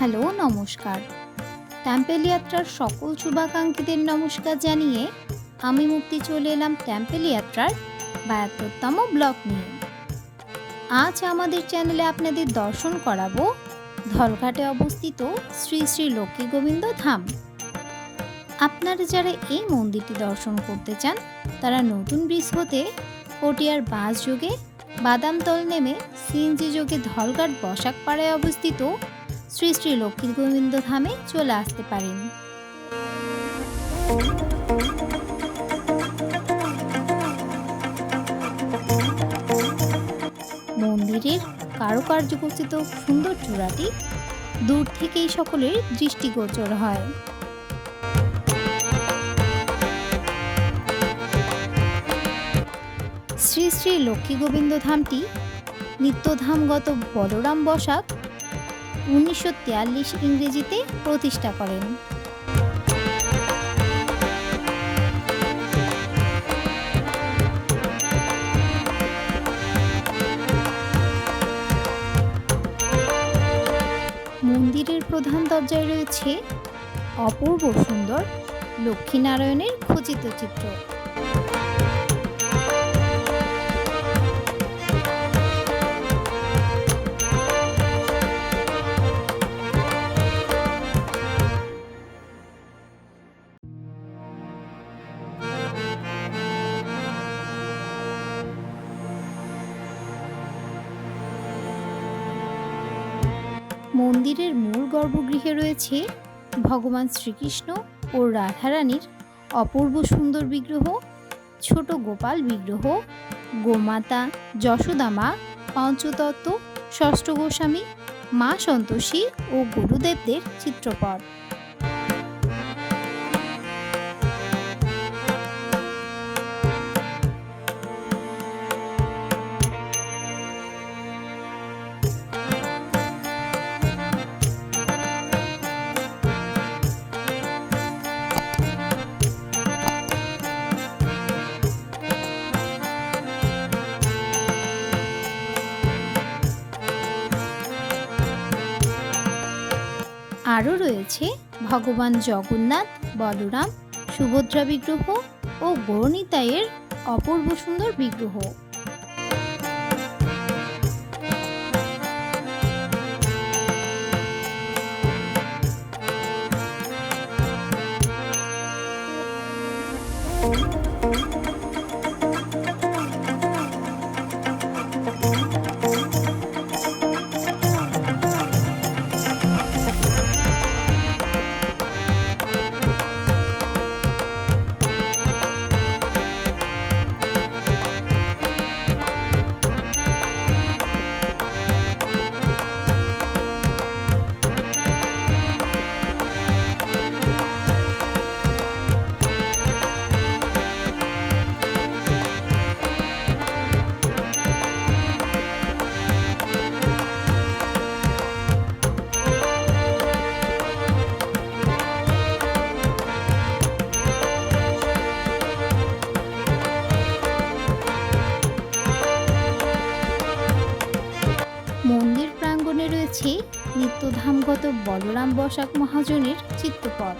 Hello, নমস্কার। Temple যাত্রার সকল শুভাকাঙ্ক্ষীদের নমস্কার জানিয়ে আমি মুক্তি চলে এলাম টেম্পল যাত্রার ৭২তম ব্লগ নিয়ে। আজ আমাদের চ্যানেলে আপনাদের দর্শন করাবো ধলঘাটে অবস্থিত শ্রী শ্রী লক্ষ্মী গোবিন্দ ধাম। আপনারা যারা এই মন্দিরটি দর্শন করতে চান তারা নতুন ব্রিজ হতে পটিয়ার বাস যোগে বাদামতল নেমে সিএনজি যোগে ধলঘাট বসাকপাড়ায় অবস্থিত শ্রী শ্রী লক্ষ্মী গোবিন্দ ধামে চলে আসতে পারেন। মন্দিরের কারুকার্য খচিত সুন্দর চূড়াটি দূর থেকেই সকলের দৃষ্টিগোচর হয়। শ্রী শ্রী লক্ষ্মী গোবিন্দ ধামটি নিত্যধামগত বলরাম বসাক ১৯৪৩ ইংরেজিতে প্রতিষ্ঠা করেন। মন্দিরের প্রধান দরজায় রয়েছে অপূর্ব সুন্দর লক্ষ্মীনারায়ণের খচিত চিত্র। মন্দিরের মূল গর্ভগৃহে রয়েছে ভগবান শ্রীকৃষ্ণ ও রাধারানীর অপূর্ব সুন্দর বিগ্রহ, ছোট গোপাল বিগ্রহ, গোমাতা, যশোদা মা, পঞ্চতত্ত্ব, ষষ্ঠ গোস্বামী, মা সন্তোষী ও গুরুদেবদের চিত্রপট। আরও রয়েছে ভগবান জগন্নাথ, বলরাম, সুভদ্রা বিগ্রহ ও গৌরনিতাইয়ের অপূর্ব সুন্দর বিগ্রহ। মন্দির প্রাঙ্গণে রয়েছে নিত্যধামগত বলরাম বসাক মহাজনের চিত্রপট।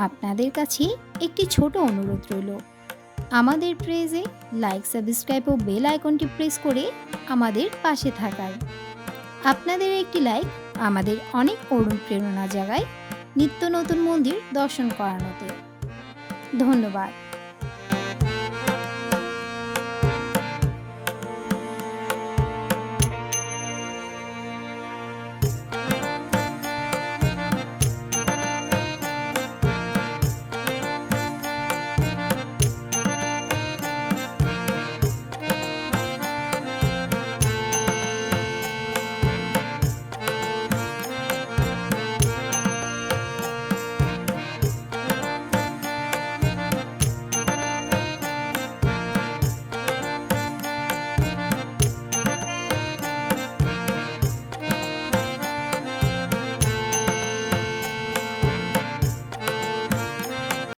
আপনাদের কাছে একটি ছোট অনুরোধ রইল, আমাদের পেজে লাইক, সাবস্ক্রাইব ও বেল আইকনটি প্রেস করে আমাদের পাশে থাকার। আপনাদের একটি লাইক আমাদের অনেক অনুপ্রেরণা জাগায় নিত্য নতুন মন্দির দর্শন করানোতে। ধন্যবাদ।